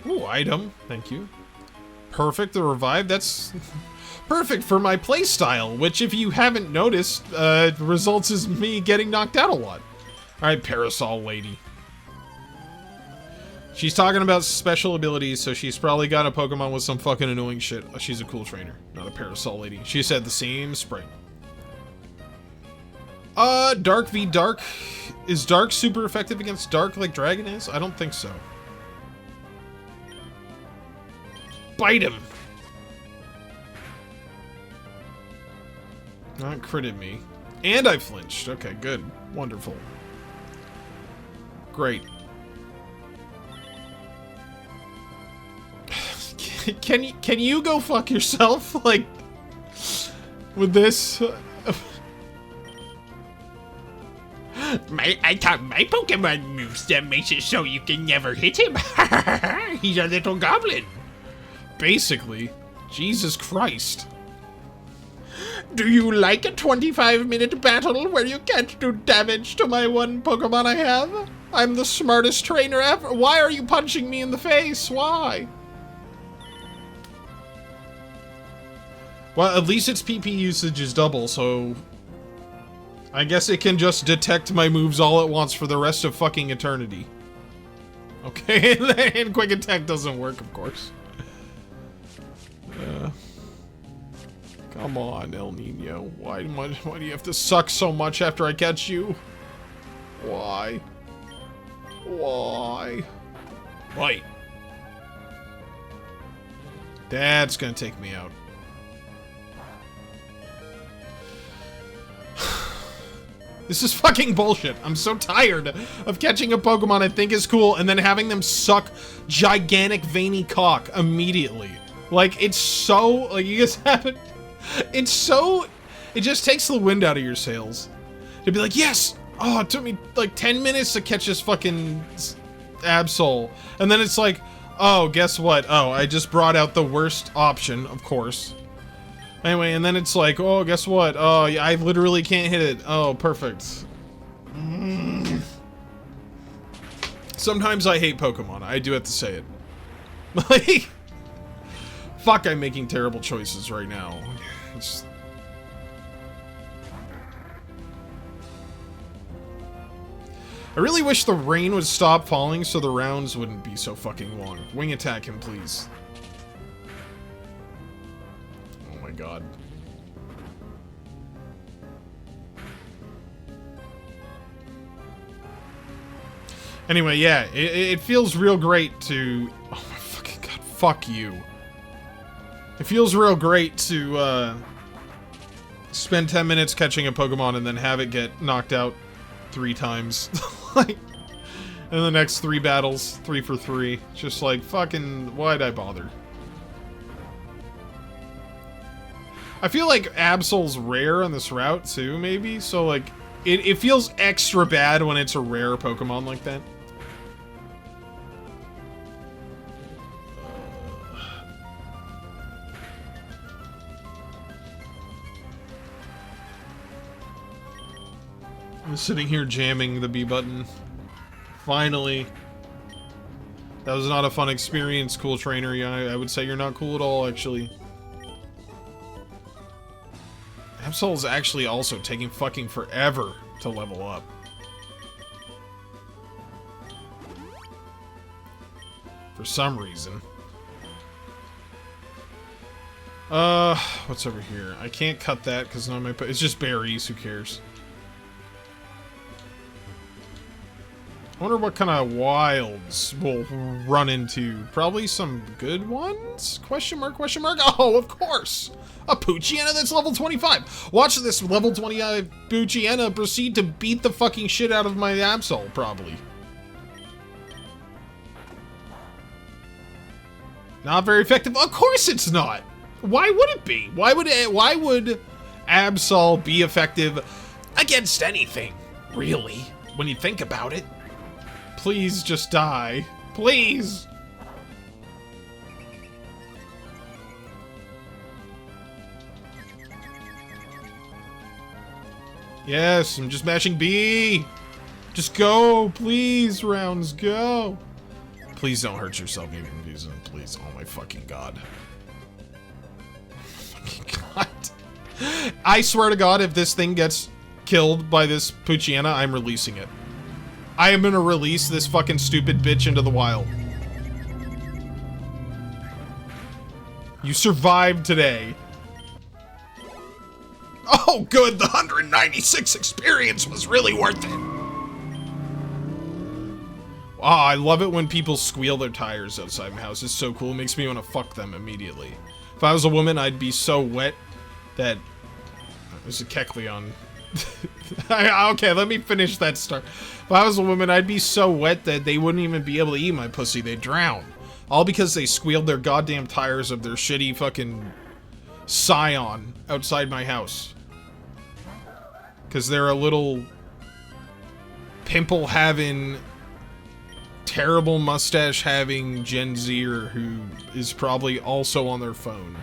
Ooh, item. Thank you. Perfect, the revive. That's perfect for my playstyle, which, if you haven't noticed, results is me getting knocked out a lot. Alright, Parasol Lady. She's talking about special abilities, so she's probably got a Pokemon with some fucking annoying shit. Oh, she's a cool trainer, not a Parasol Lady. She said the same spring. Dark v Dark. Is Dark super effective against Dark like Dragon is? I don't think so. Bite him! That critted me. And I flinched. Okay, good. Wonderful. Great. Can you go fuck yourself? Like, with this? I thought my Pokemon moveset makes it so you can never hit him. He's a little goblin. Basically. Jesus Christ. Do you like a 25-minute battle where you can't do damage to my one Pokemon I have? I'm the smartest trainer ever. Why are you punching me in the face? Why? Well, at least its PP usage is double, so I guess it can just detect my moves all at once for the rest of fucking eternity. Okay, and quick attack doesn't work, of course. Come on, El Nino. Why do you have to suck so much after I catch you? Why? Why? Wait. That's gonna take me out. This is fucking bullshit. I'm so tired of catching a Pokemon I think is cool and then having them suck gigantic veiny cock immediately. Like, it's so, like, you guys haven't, it's so, it just takes the wind out of your sails. To be like, yes! Oh, it took me like 10 minutes to catch this fucking Absol. And then it's like, oh, guess what? Oh, I just brought out the worst option, of course. Anyway, and then it's like, oh, guess what? Oh, yeah, I literally can't hit it. Oh, perfect. Sometimes I hate Pokemon. I do have to say it. Like, fuck, I'm making terrible choices right now. I really wish the rain would stop falling so the rounds wouldn't be so fucking long. Wing attack him, please. God. Anyway, yeah, it feels real great to... Oh my fucking god, fuck you. It feels real great to, spend 10 minutes catching a Pokemon and then have it get knocked out 3 times. Like, in the next 3 battles, 3 for 3. Just like, fucking, why'd I bother? I feel like Absol's rare on this route, too, maybe? So, like, it feels extra bad when it's a rare Pokemon like that. I'm sitting here jamming the B button. Finally. That was not a fun experience, cool trainer. Yeah, I would say you're not cool at all, actually. Absol is actually also taking fucking forever to level up. For some reason. What's over here? I can't cut that because none of my... It's just berries, who cares? I wonder what kind of wilds we'll run into. Probably some good ones? Question mark, question mark? Oh, of course! A Poochyena that's level 25! Watch this level 25 Poochyena proceed to beat the fucking shit out of my Absol, probably. Not very effective? Of course it's not! Why would it be? Why would Absol be effective against anything, really, when you think about it? Please just die. Please! Yes, I'm just mashing B! Just go, please, rounds, go! Please don't hurt yourself eating pizza, please. Oh my fucking god. Fucking god. I swear to god, if this thing gets killed by this Poochyena, I'm releasing it. I am gonna release this fucking stupid bitch into the wild. You survived today. Oh, good. The 196 experience was really worth it. Wow, I love it when people squeal their tires outside my house. It's so cool. It makes me want to fuck them immediately. If I was a woman, I'd be so wet that... There's a Kecleon. Okay, let me finish that start. If I was a woman, I'd be so wet that they wouldn't even be able to eat my pussy. They'd drown. All because they squealed their goddamn tires of their shitty fucking Scion outside my house. Because they're a little pimple-having, terrible mustache-having Gen Zer who is probably also on their phone.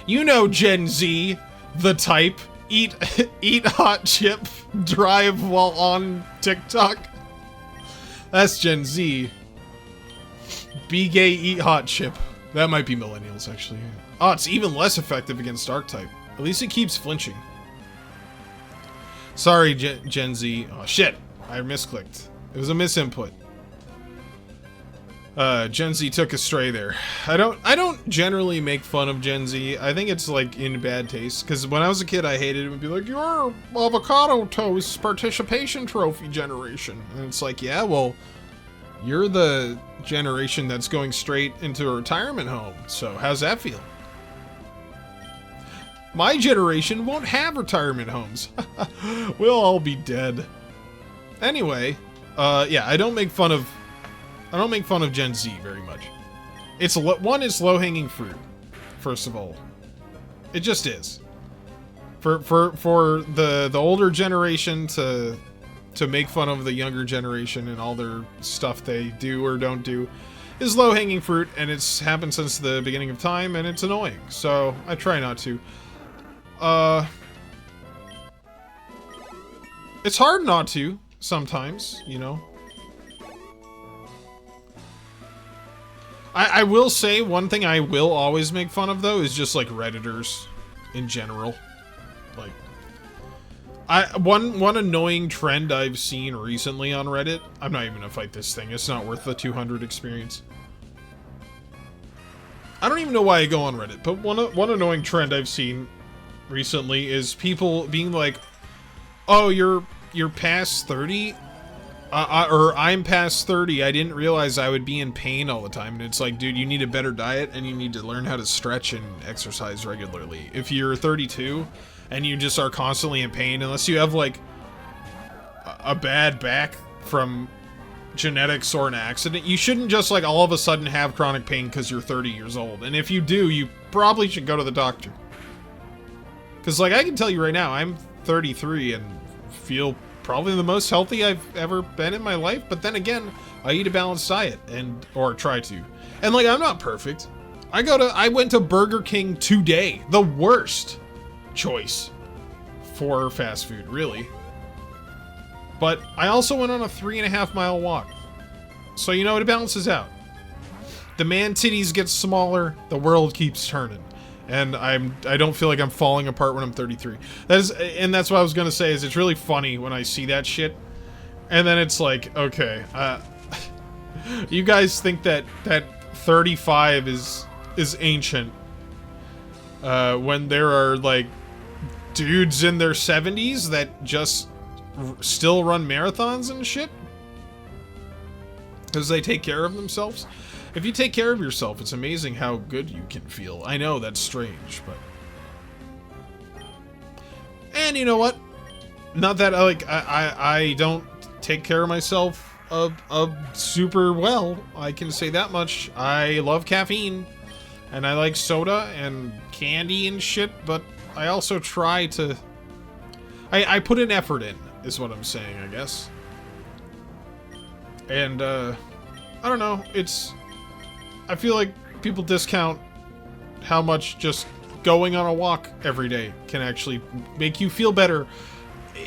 You know Gen Z, the type. Eat hot chip, drive while on TikTok. That's Gen Z. Be gay, eat hot chip. That might be millennials, actually. Oh, it's even less effective against Archetype. At least it keeps flinching. Sorry, Gen Z. Oh, shit. I misclicked. It was a misinput. Gen Z took a stray there. I don't generally make fun of Gen Z. I think it's, like, in bad taste. Because when I was a kid, I hated it. It would be like, you're avocado toast participation trophy generation. And it's like, yeah, well... You're the generation that's going straight into a retirement home, so how's that feel? My generation won't have retirement homes. We'll all be dead. Anyway, yeah, I don't make fun of Gen Z very much. It's low-hanging fruit, first of all. It just is. For the older generation to make fun of the younger generation and all their stuff they do or don't do is low-hanging fruit, and it's happened since the beginning of time, and it's annoying, so I try not to. It's hard not to, sometimes, you know? I will say, one thing I will always make fun of, though, is just, like, Redditors in general. Like, one annoying trend I've seen recently on Reddit... I'm not even gonna fight this thing. It's not worth the 200 experience. I don't even know why I go on Reddit, but one annoying trend I've seen recently is people being like, oh, you're past 30? Or I'm past 30. I didn't realize I would be in pain all the time. And it's like, dude, you need a better diet and you need to learn how to stretch and exercise regularly. If you're 32... and you just are constantly in pain, unless you have, like, a bad back from genetics or an accident, you shouldn't just, like, all of a sudden have chronic pain because you're 30 years old. And if you do, you probably should go to the doctor. Because, like, I can tell you right now, I'm 33 and feel probably the most healthy I've ever been in my life. But then again, I eat a balanced diet, or try to. And, like, I'm not perfect. I went to Burger King today. The worst choice for fast food, really. But I also went on a 3.5-mile walk. So, you know, it balances out. The man titties get smaller, the world keeps turning. And I don't feel like I'm falling apart when I'm 33. And that's what I was gonna say, is it's really funny when I see that shit. And then it's like, okay, you guys think that 35 is ancient. When there are, like, dudes in their 70s that just still run marathons and shit? Because they take care of themselves? If you take care of yourself, it's amazing how good you can feel. I know, that's strange, but... And you know what? Not that, like, I don't take care of myself super well. I can say that much. I love caffeine. And I like soda and candy and shit, but I also try to... I put an effort in, is what I'm saying, I guess. And, I don't know, I feel like people discount how much just going on a walk every day can actually make you feel better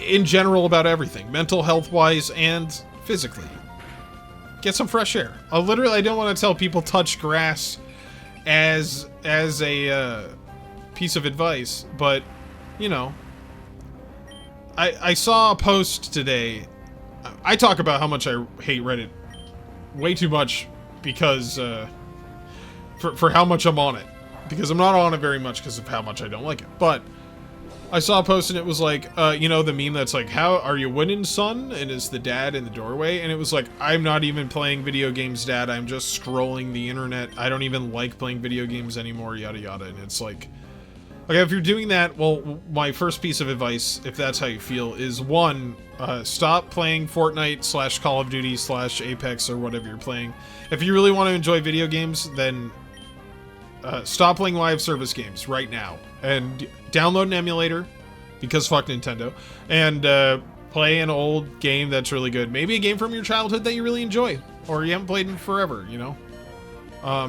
in general about everything, mental health-wise and physically. get some fresh air. I don't want to tell people touch grass as a piece of advice, but you know, I saw a post today. I talk about how much I hate Reddit way too much because for how much I'm on it, because I'm not on it very much because of how much I don't like it. But I saw a post and it was like, you know, the meme that's like, how are you winning, son? And it's the dad in the doorway. And it was like, I'm not even playing video games, dad. I'm just scrolling the internet. I don't even like playing video games anymore, yada yada. And it's like, okay, if you're doing that, well, my first piece of advice, if that's how you feel, is one, stop playing Fortnite / Call of Duty / Apex or whatever you're playing. If you really want to enjoy video games, then stop playing live service games right now. And download an emulator, because fuck Nintendo, and play an old game that's really good. Maybe a game from your childhood that you really enjoy, or you haven't played in forever, you know?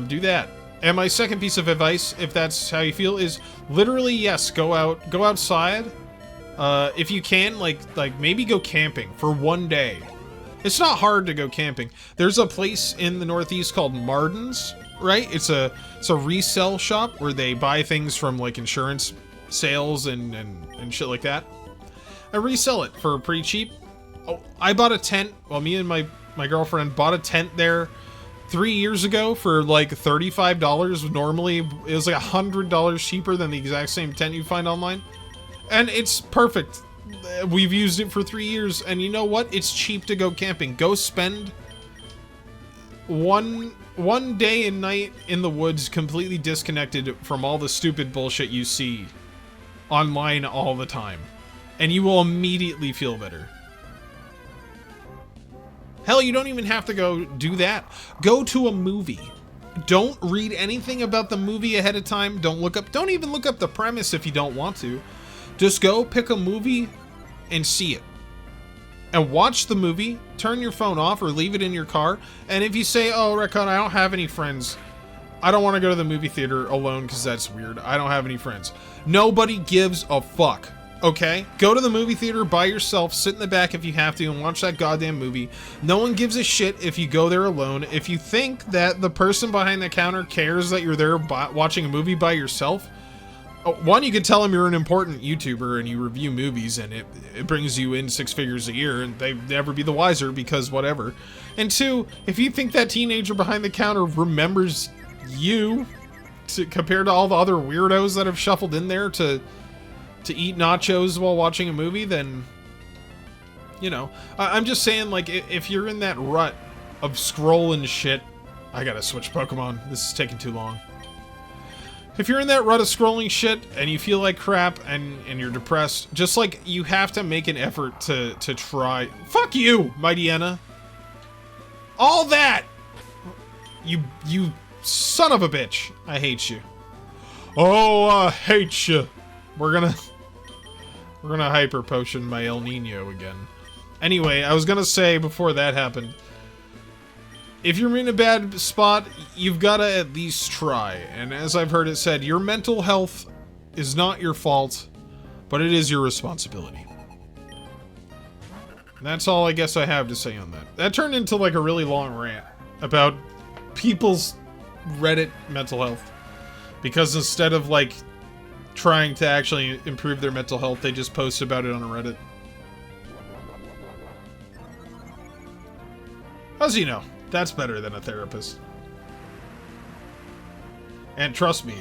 Do that. And my second piece of advice, if that's how you feel, is literally, yes, go outside. If you can, like maybe go camping for one day. It's not hard to go camping. There's a place in the Northeast called Marden's, right? It's a resale shop where they buy things from like insurance sales and shit like that. I resell it for pretty cheap. Oh, I bought a tent. Well, me and my girlfriend bought a tent there 3 years ago for like $35. Normally, it was like $100 cheaper than the exact same tent you find online. And it's perfect. We've used it for 3 years, and you know what? It's cheap to go camping. Go spend one day and night in the woods completely disconnected from all the stupid bullshit you see online all the time. And you will immediately feel better. Hell, you don't even have to go do that. Go to a movie. Don't read anything about the movie ahead of time. Don't even look up the premise if you don't want to. Just go pick a movie and see it. And watch the movie, turn your phone off or leave it in your car. And if you say, oh, Recon, I don't have any friends. I don't want to go to the movie theater alone because that's weird. I don't have any friends. Nobody gives a fuck. Okay? Go to the movie theater by yourself, sit in the back if you have to, and watch that goddamn movie. No one gives a shit if you go there alone. If you think that the person behind the counter cares that you're there watching a movie by yourself, one, you could tell them you're an important YouTuber and you review movies and it brings you in 6 figures a year and they'd never be the wiser because whatever. And two, if you think that teenager behind the counter remembers you compared to all the other weirdos that have shuffled in there to eat nachos while watching a movie, then, you know, I'm just saying, like, if you're in that rut of scrolling shit, I gotta switch Pokemon. This is taking too long. If you're in that rut of scrolling shit and you feel like crap and you're depressed, just like you have to make an effort to try. Fuck you, Mightyena. All that. You son of a bitch. I hate you. Oh, I hate you. We're gonna hyper potion my El Nino again. Anyway, I was gonna say before that happened, if you're in a bad spot, you've gotta at least try. And as I've heard it said, your mental health is not your fault, but it is your responsibility. And that's all I guess I have to say on that. That turned into like a really long rant about people's Reddit mental health. Because instead of like trying to actually improve their mental health, they just post about it on Reddit. As you know, that's better than a therapist. And trust me,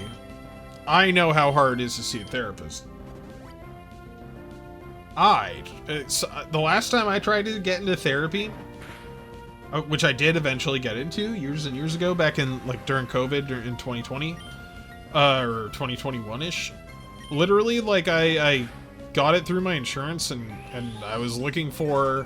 I know how hard it is to see a therapist. The last time I tried to get into therapy, which I did eventually get into years and years ago, back in like during COVID in 2020 or 2021-ish. Literally, like I got it through my insurance, and I was looking for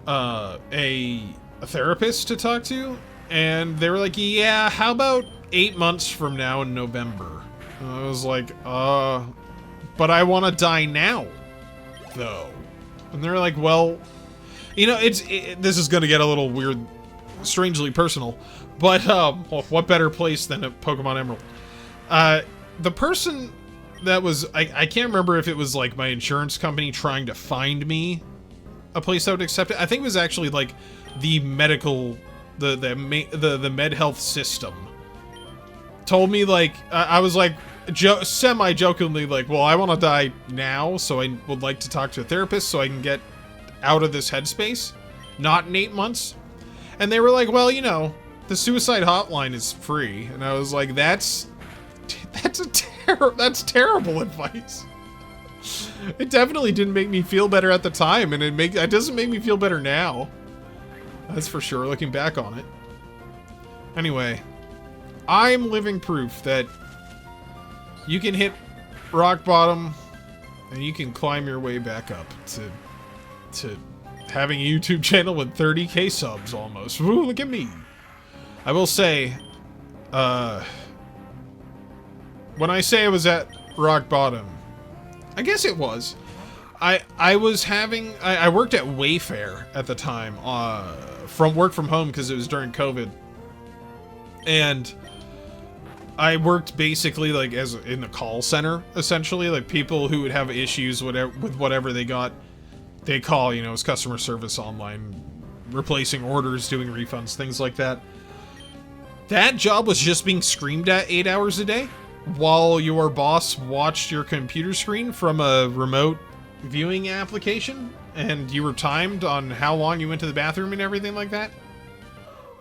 a therapist to talk to, and they were like, yeah, how about 8 months from now in November? And I was like, but I want to die now, though. And they're like, well, you know, this is going to get a little weird, strangely personal, but well, what better place than a Pokemon Emerald? The person that was, I can't remember if it was like my insurance company trying to find me a place that would accept it. I think it was actually like the medical, the med health system. Told me, like, I was like, semi-jokingly, like, well, I want to die now, so I would like to talk to a therapist so I can get out of this headspace. Not in 8 months. And they were like, well, you know, the suicide hotline is free. And I was like, that's terrible advice. It definitely didn't make me feel better at the time, and it doesn't make me feel better now. That's for sure, looking back on it. Anyway, I'm living proof that you can hit rock bottom and you can climb your way back up to having a YouTube channel with 30k subs almost. Woo, look at me. I will say, when I say I was at rock bottom, I guess it was. I worked at Wayfair at the time, work from home because it was during COVID. And I worked basically like in the call center, essentially, like people who would have issues with whatever they call, you know, as customer service online, replacing orders, doing refunds, things like that. That job was just being screamed at 8 hours a day while your boss watched your computer screen from a remote viewing application, and you were timed on how long you went to the bathroom and everything like that.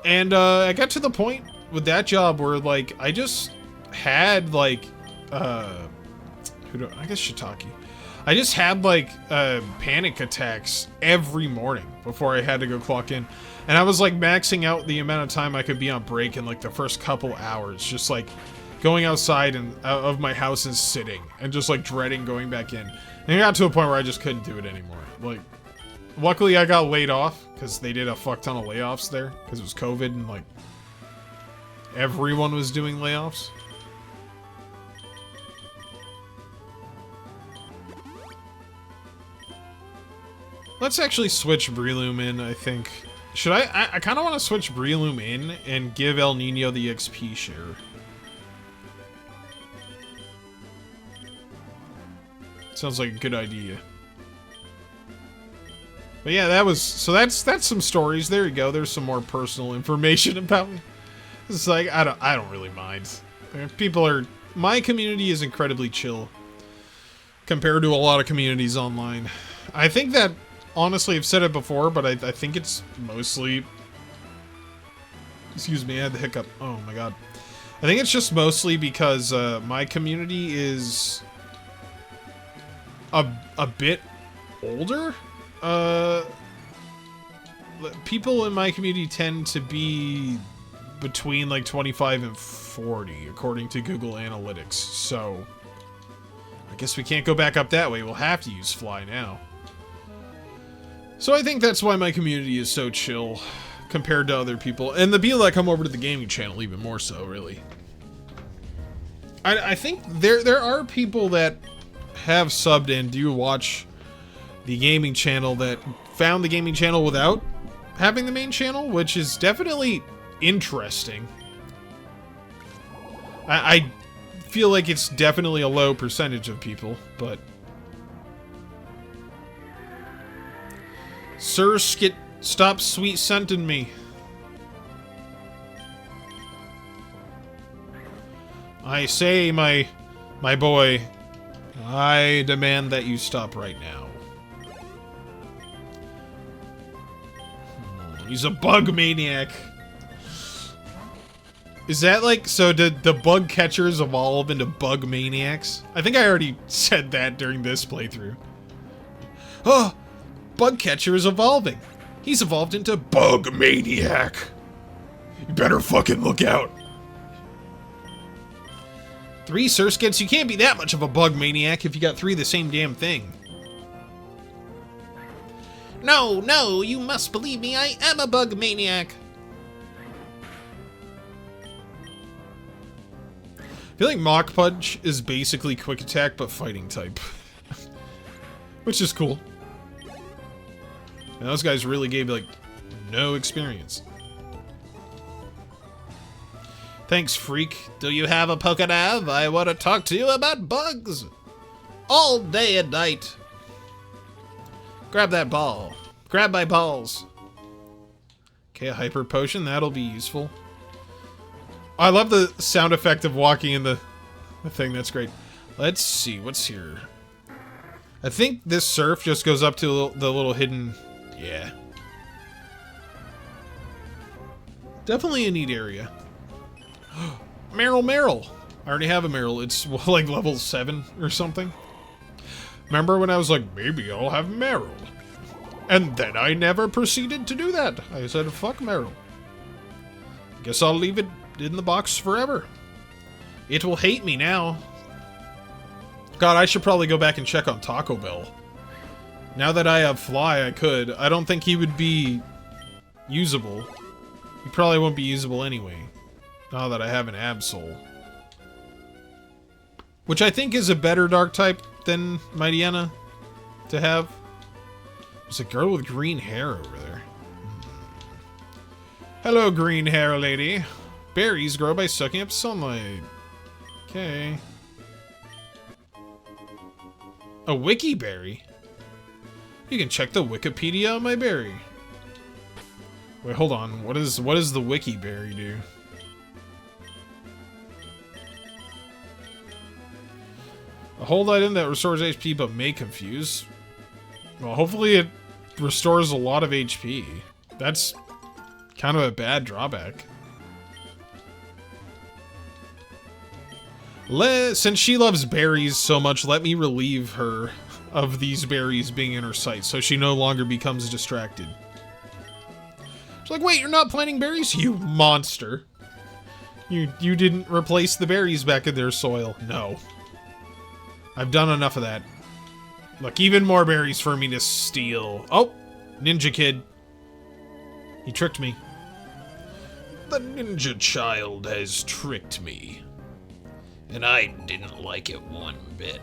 And I got to the point with that job where, like, I just had, like, I guess Shiitake. I just had, like, panic attacks every morning before I had to go clock in. And I was, like, maxing out the amount of time I could be on break in, like, the first couple hours. Just, like, going outside of my house and sitting. And just, like, dreading going back in. And it got to a point where I just couldn't do it anymore. Like, luckily I got laid off, because they did a fuck ton of layoffs there. Because it was COVID and, like, everyone was doing layoffs. Let's actually switch Breloom in, I think. Should I kind of want to switch Breloom in and give El Nino the XP share. Sounds like a good idea. But yeah, that's some stories. There you go. There's some more personal information about me. It's like, I don't really mind. My community is incredibly chill compared to a lot of communities online. I think that, honestly, I've said it before, but I think it's mostly... Excuse me, I had the hiccup. Oh my god. I think it's just mostly because my community is a bit older. People in my community tend to be between like 25 and 40, according to Google Analytics. So I guess we can't go back up that way. We'll have to use Fly now. So I think that's why my community is so chill compared to other people. And the people that come over to the gaming channel even more so, really. I think there are people that have subbed and do watch the gaming channel that found the gaming channel without having the main channel, which is definitely interesting. I feel like it's definitely a low percentage of people, but... Sir, stop sweet scenting me. I say, my boy, I demand that you stop right now. He's a bug maniac. Is that like, so did the bug catchers evolve into bug maniacs? I think I already said that during this playthrough. Oh! Bug catcher is evolving. He's evolved into bug maniac. You better fucking look out. 3 Surskits? You can't be that much of a bug maniac if you got 3 of the same damn thing. No, you must believe me. I am a bug maniac. I feel like Mach Punch is basically Quick Attack, but fighting type. Which is cool. And those guys really gave, like, no experience. Thanks, freak. Do you have a Pokédev? I want to talk to you about bugs. All day and night. Grab that ball. Grab my balls. Okay, a hyper potion. That'll be useful. I love the sound effect of walking in the thing. That's great. Let's see. What's here? I think this surf just goes up to the little hidden... Yeah. Definitely a neat area. Meryl. I already have a Meryl. It's like level 7 or something. Remember when I was like, maybe I'll have Meryl? And then I never proceeded to do that. I said, fuck Meryl. Guess I'll leave it in the box forever. It will hate me now. God, I should probably go back and check on Taco Bell. Now that I have Fly, I could. I don't think he would be usable. He probably won't be usable anyway. Now that I have an Absol. Which I think is a better dark type than Mightyena to have. There's a girl with green hair over there. Hello, green hair lady. Berries grow by sucking up sunlight. Okay. A wiki berry? You can check the Wikipedia on my berry. Wait, hold on. What does the wiki berry do? A hold item that restores HP but may confuse. Well, hopefully it restores a lot of HP. That's kind of a bad drawback. Since she loves berries so much, let me relieve her of these berries being in her sight so she no longer becomes distracted. She's like, wait, you're not planting berries? You monster. You didn't replace the berries back in their soil. No. I've done enough of that. Look, even more berries for me to steal. Oh, Ninja Kid. He tricked me. The Ninja Child has tricked me. And I didn't like it one bit.